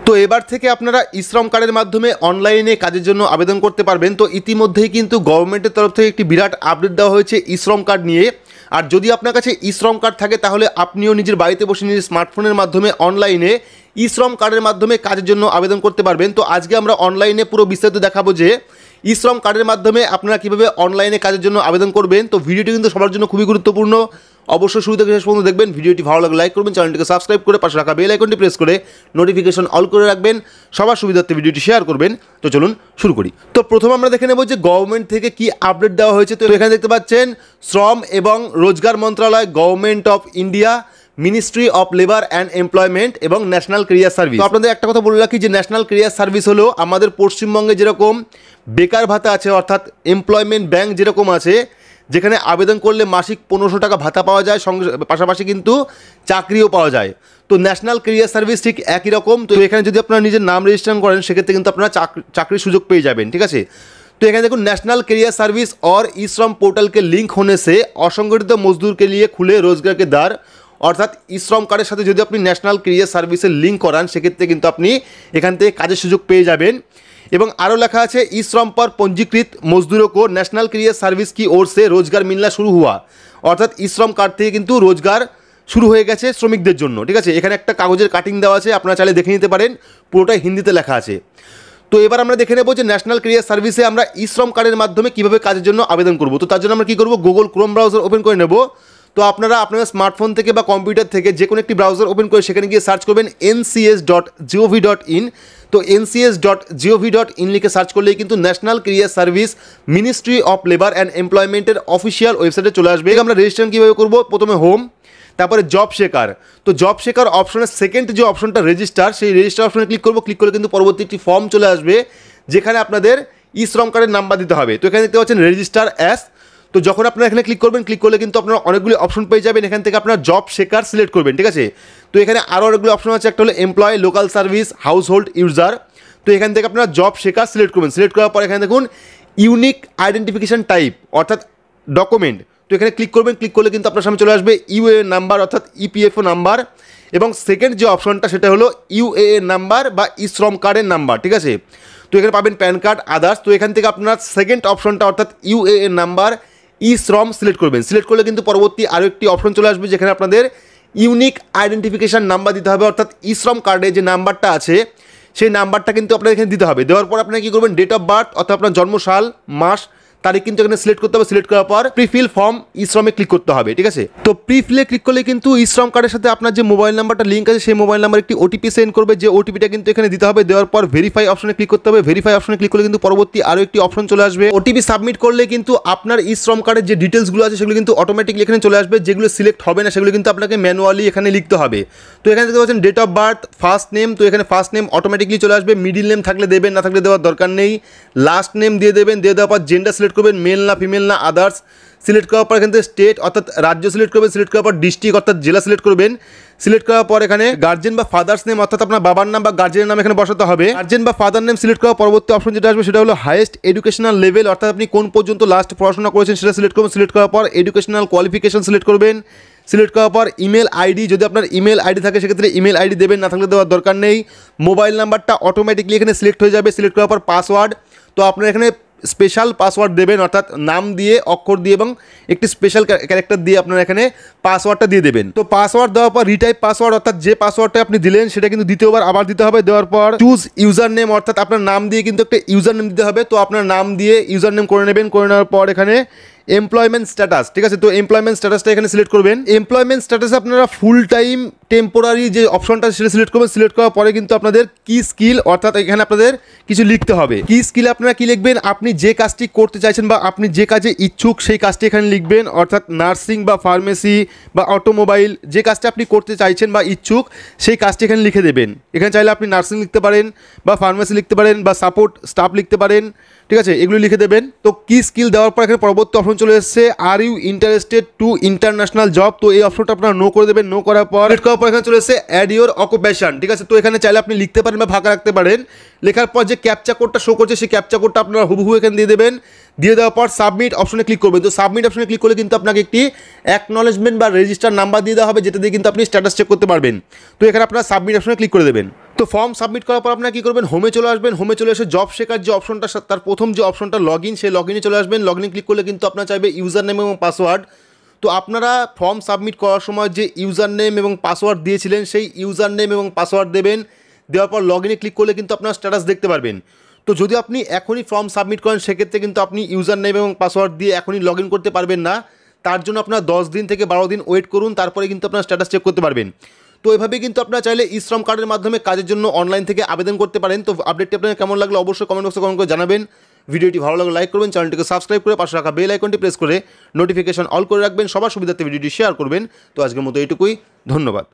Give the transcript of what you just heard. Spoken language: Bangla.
তো এবার থেকে আপনারা ই শ্রম কার্ডের মাধ্যমে অনলাইনে কাজের জন্য আবেদন করতে পারবেন। তো ইতিমধ্যেই কিন্তু গভর্নমেন্টের তরফ থেকে একটি বিরাট আপডেট দেওয়া হয়েছে ই শ্রম কার্ড নিয়ে। আর যদি আপনার কাছে ই শ্রম কার্ড থাকে তাহলে আপনিও নিজের বাড়িতে বসে নিজের স্মার্টফোনের মাধ্যমে অনলাইনে ই শ্রম কার্ডের মাধ্যমে কাজের জন্য আবেদন করতে পারবেন। তো আজকে আমরা অনলাইনে পুরো বিস্তারিত দেখাবো যে ই শ্রম কার্ডের মাধ্যমে আপনারা কীভাবে অনলাইনে কাজের জন্য আবেদন করবেন। তো ভিডিওটি কিন্তু সবার জন্য খুবই গুরুত্বপূর্ণ, অবশ্যই শুরু থেকে শেষ পর্যন্ত দেখবেন। ভিডিওটি ভালো লাগলে লাইক করবেন, চ্যানেলটিকে সাবস্ক্রাইব করে পাশে রাখা বেল আইকনটি প্রেস করে নোটিফিকেশন অল করে রাখবেন, সবার সুবিধার্থে ভিডিওটি শেয়ার করবেন। তো চলুন শুরু করি। তো প্রথম আমরা দেখে নেব যে গভর্নমেন্ট থেকে কি আপডেট দেওয়া হয়েছে। তো এখানে দেখতে পাচ্ছেন শ্রম এবং রোজগার মন্ত্রণালয়, government of India, ministry of labour and employment এবং ন্যাশনাল ক্যারিয়ার সার্ভিস। তো আপনাদের একটা কথা বলে রাখি যে ন্যাশনাল ক্যারিয়ার সার্ভিস হলো আমাদের পশ্চিমবঙ্গে যেরকম বেকার ভাতা আছে অর্থাৎ এমপ্লয়মেন্ট ব্যাংক যেরকম আছে, যেখানে আবেদন করলে মাসিক 1500 টাকা ভাতা পাওয়া যায়, সঙ্গে পাশাপাশি কিন্তু চাকরিও পাওয়া যায়। তো ন্যাশনাল ক্যারিয়ার সার্ভিস ঠিক একই রকম। তো এখানে যদি আপনারা নিজের নাম রেজিস্ট্রেশন করেন সেক্ষেত্রে কিন্তু আপনারা চাকরির সুযোগ পেয়ে যাবেন, ঠিক আছে। तो यहाँ देखो नेशनल करियर सर्विस और ई श्रम पोर्टल के लिंक होने से असंगठित मजदूर के लिए खुले रोजगार के द्वार অর্থাৎ ই শ্রম কার্ডের সাথে যদি আপনি ন্যাশনাল ক্যারিয়ার সার্ভিসের লিঙ্ক করান সেক্ষেত্রে কিন্তু আপনি এখান থেকে কাজের সুযোগ পেয়ে যাবেন। এবং আরও লেখা আছে ई श्रम पर पंजीकृत मजदूरों को नेशनल करियर सर्विस की ओर से रोजगार मिलना शुरू हुआ। অর্থাৎ ই শ্রম কার্ড থেকে কিন্তু রোজগার শুরু হয়ে গেছে শ্রমিকদের জন্য, ঠিক আছে। এখানে একটা কাগজের কাটিং দেওয়া আছে, আপনারা চাইলে দেখে নিতে পারেন, পুরোটাই হিন্দিতে লেখা আছে। তো এবার আমরা দেখে নেব যে ন্যাশনাল ক্যারিয়ার সার্ভিসে আমরা ই শ্রম কার্ডের মাধ্যমে কীভাবে কাজের জন্য আবেদন করব। তো তার জন্য আমরা কী করব, গুগল ক্রোম ব্রাউজার ওপেন করে নেব। তো আপনারা আপনাদের স্মার্টফোন থেকে বা কম্পিউটার থেকে যে কোনো একটি ব্রাউজার ওপেন করে সেখানে গিয়ে সার্চ করবেন ncs.gov.in। তো ncs.gov.in লিখে সার্চ করলেই কিন্তু national career service ministry of labour and এমপ্লয়মেন্টের অফিসিয়াল ওয়েবসাইটে চলে আসবে। আমরা রেজিস্ট্রেশন কীভাবে করব, প্রথমে হোম, তারপরে জব শেকার। তো জব শেকার অপশনের সেকেন্ড যে অপশনটা রেজিস্টার, সেই রেজিস্টার অপশনে ক্লিক করব। ক্লিক করে কিন্তু পরবর্তী একটি ফর্ম চলে আসবে যেখানে আপনাদের ই শ্রম কার্ডের নাম্বার দিতে হবে। তো এখানে দেখতে পাচ্ছেন রেজিস্টার অ্যাস। তো যখন আপনারা এখানে ক্লিক করবেন, ক্লিক করলে কিন্তু আপনারা অনেকগুলি অপশন পেয়ে যাবেন। এখান থেকে আপনারা জব শেকার সিলেক্ট করবেন, ঠিক আছে। তো এখানে আরও অনেকগুলো অপশন আছে, একটা হলো employ, local service, household user. তো এখান থেকে আপনারা জব শেকার সিলেক্ট করবেন। সিলেক্ট করার পর এখানে দেখুন ইউনিক আইডেন্টিফিকেশন টাইপ অর্থাৎ ডকুমেন্ট। তো এখানে ক্লিক করবেন, ক্লিক করলে কিন্তু আপনার সামনে চলে আসবে ইউএএন নাম্বার অর্থাৎ ইপিএফও নাম্বার, এবং সেকেন্ড যে অপশনটা সেটা হলো ইউএএন নাম্বার বা ই শ্রম কার্ডের নাম্বার, ঠিক আছে। তো এখানে পাবেন প্যান কার্ড, আদার্স। তো এখান থেকে আপনার সেকেন্ড অপশনটা অর্থাৎ ইউএএন নাম্বার, ই শ্রম সিলেক্ট করবেন। সিলেক্ট করলে কিন্তু পরবর্তী আরও একটি অপশন চলে আসবে যেখানে আপনাদের ইউনিক আইডেন্টিফিকেশান নাম্বার দিতে হবে, অর্থাৎ ই শ্রম কার্ডে যে নাম্বারটা আছে সেই নাম্বারটা কিন্তু আপনার এখানে দিতে হবে। দেওয়ার পর আপনারা কী করবেন, ডেট অফ বার্থ অর্থাৎ আপনার জন্মসাল, মাস, তারিখ কিন্তু এখানে সিলেক্ট করতে হবে। সিলেক্ট করার পর প্রিফিল ফর্ম ই শ্রমে ক্লিক করতে হবে, ঠিক আছে। তো প্রিফিলে ক্লিক করলে কিন্তু ই শ্রম কার্ডের সাথে আপনার যে মোবাইল নাম্বারটা লিঙ্ক আছে সেই মোবাইল নাম্বার একটি ওটিপি সেন্ড করবে, যে ওটিপিটা কিন্তু এখানে দিতে হবে। দেওয়ার পর ভেরিফাই অপশনে ক্লিক করতে হবে। ভেরিফাই অপশনে ক্লিক করলে কিন্তু পরবর্তী আরও একটি অপশন চলে আসবে। ওটিপি সাবমিট করলে কিন্তু আপনার ই শ্রম কার্ডের যে ডিটেলসগুলো আছে সেগুলো কিন্তু অটোমেটিকলি এখানে চলে আসবে। যেগুলো সিলেক্ট হবে না সেগুলো কিন্তু আপনাকে ম্যানুয়ালি এখানে লিখতে হবে। তো এখানে দেখতে পাচ্ছেন date of birth, first name. তো এখানে ফার্স্ট নেম অটোমেটিকলি চলে আসবে। মিডিল নেম থাকলে দেবেন, না থাকলে দেওয়ার দরকার নেই। লাস্ট নেম দিয়ে দেবেন। দিয়ে দেওয়ার পর জেন্ডার সিলেক্ট করবেন, মেল না ফিমেল না আদার্স। সিলেক্ট করার পর এখান থেকে স্টেট অর্থাৎ রাজ্য সিলেক্ট করবেন। সিলেক্ট করার পর ডিস্ট্রিক্ট অর্থাৎ জেলা সিলেক্ট করবেন। সিলেক্ট করার পর এখানে গার্জেন বা ফাদার্স নেম অর্থাৎ আপনার বাবার নাম বা গার্জেনের নাম এখানে বসাতে হবে। গার্জেন বা ফাদার নেম সিলেক্ট করার পরবর্তী অপশন যেটা আসবে সেটা হলো হাইয়েস্ট এডুকেশনাল লেভেল অর্থাৎ আপনি কোন পর্যন্ত লাস্ট পড়াশোনা করেছেন সেটা সিলেক্ট করবেন। সিলেক্ট করার পর এডুকেশনাল কোয়ালিফিকেশন সিলেক্ট করবেন। সিলেক্ট করার পর ইমেল আইডি, যদি আপনার ইমেল আইডি থাকে সেক্ষেত্রে ইমেল আইডি দেবেন, না থাকলে দেওয়ার দরকার নেই। মোবাইল নাম্বারটা অটোমেটিকলি এখানে সিলেক্ট হয়ে যাবে। সিলেক্ট করার পর পাসওয়ার্ড, তো আপনার এখানে স্পেশাল পাসওয়ার্ড দেবেন অর্থাৎ নাম দিয়ে, অক্ষর দিয়ে এবং একটি স্পেশাল ক্যারেক্টার দিয়ে আপনারা এখানে পাসওয়ার্ডটা দিয়ে দেবেন। তো পাসওয়ার্ড দেওয়ার পর রিটাইপ পাসওয়ার্ড অর্থাৎ যে পাসওয়ার্ডটা আপনি দিলেন সেটা কিন্তু দ্বিতীয়বার আবার দিতে হবে। দেওয়ার পর চুজ ইউজার নেম অর্থাৎ আপনার নাম দিয়ে কিন্তু একটা ইউজার নেম দিতে হবে। তো আপনার নাম দিয়ে ইউজার নেম করে নেবেন। করে নেওয়ার পর এখানে এমপ্লয়মেন্ট স্ট্যাটাস, ঠিক আছে। তো এমপ্লয়মেন্ট স্ট্যাটাসটা এখানে সিলেক্ট করবেন। এমপ্লয়মেন্ট স্ট্যাটাসে আপনারা ফুল টাইম, টেম্পোরারি যে অপশনটা সেটা সিলেক্ট করবেন। সিলেক্ট করার পরে কিন্তু আপনাদের কি স্কিল অর্থাৎ এখানে আপনাদের কিছু লিখতে হবে। কি স্কিল আপনারা কি লিখবেন, আপনি যে কাজটি করতে চাইছেন বা আপনি যে কাজে ইচ্ছুক সেই কাজটি এখানে লিখবেন, অর্থাৎ নার্সিং বা ফার্মেসি বা অটোমোবাইল, যে কাজটা আপনি করতে চাইছেন বা ইচ্ছুক সেই কাজটি এখানে লিখে দেবেন। এখানে চাইলে আপনি নার্সিং লিখতে পারেন বা ফার্মেসি লিখতে পারেন বা সাপোর্ট স্টাফ লিখতে পারেন, ঠিক আছে, এগুলো লিখে দেবেন। তো কি স্কিল দেওয়ার পর এখানে পরবর্তী অপশন চলে এসেছে are you interested to international job. তো এই অপশনটা আপনারা নো করে দেবেন। নো করার পর এখানে চলে এসেছে অ্যাড ইউর অকুপেশন, ঠিক আছে। তো এখানে চাইলে আপনি লিখতে পারেন বা ফাঁকা রাখতে পারেন। লেখার পর যে ক্যাপচা কোডটা শো করছে সেই ক্যাপচা কোডটা আপনারা হুবহু এখানে দিয়ে দেবেন। দিয়ে দেওয়ার পর সাবমিট অপশনে ক্লিক করবেন। তো সাবমিট অপশনে ক্লিক করলে কিন্তু আপনাকে একটি অ্যাকনলেজমেন্ট বা রেজিস্টার নাম্বার দিয়ে দেওয়া হবে, যেটা দিয়ে কিন্তু আপনি স্ট্যাটাস চেক করতে পারবেন। তো এখানে আপনারা সাবমিট অপশনে ক্লিক করে দেবেন। তো ফর্ম সাবমিট করার পর আপনারা কী করবেন, হোমে চলে আসবেন। হোমে চলে এসে জব শেখার যে অপশনটা, তার প্রথম যে অপশনটা লগ ইন, সেই লগ ইনে চলে আসবেন। লগ ইনে ক্লিক করলে কিন্তু আপনারা চাইবে ইউজার নেম এবং পাসওয়ার্ড। তো আপনারা ফর্ম সাবমিট করার সময় যে ইউজার নেম এবং পাসওয়ার্ড দিয়েছিলেন সেই ইউজার নেম এবং পাসওয়ার্ড দেবেন। দেওয়ার পর লগ ইনে ক্লিক করলে কিন্তু আপনার স্ট্যাটাস দেখতে পারবেন। তো যদি আপনি এখনই ফর্ম সাবমিট করেন সেক্ষেত্রে কিন্তু আপনি ইউজার নেম এবং পাসওয়ার্ড দিয়ে এখনই লগ ইন করতে পারবেন না। তার জন্য আপনার 10 দিন থেকে 12 দিন ওয়েট করুন, তারপরে কিন্তু আপনার স্ট্যাটাস চেক করতে পারবেন। তো এভাবে কিন্তু আপনারা চাইলে ই শ্রম কার্ডের মাধ্যমে কাজের জন্য অনলাইন থেকে আবেদন করতে পারেন। তো আপডেটটি আপনার কেমন লাগলো অবশ্যই কমেন্ট বক্সে কমেন্ট করে জানাবেন। ভিডিওটি ভালো লাগলে লাইক করবেন, চ্যানেলটিকে সাবস্ক্রাইব করে পাশে রাখা বেল আইকনটি প্রেস করে নোটিফিকেশন অল করে রাখবেন। সবার সুবিধার্থে ভিডিওটি শেয়ার করবেন। তো আজকের মতো এইটুকুই, ধন্যবাদ।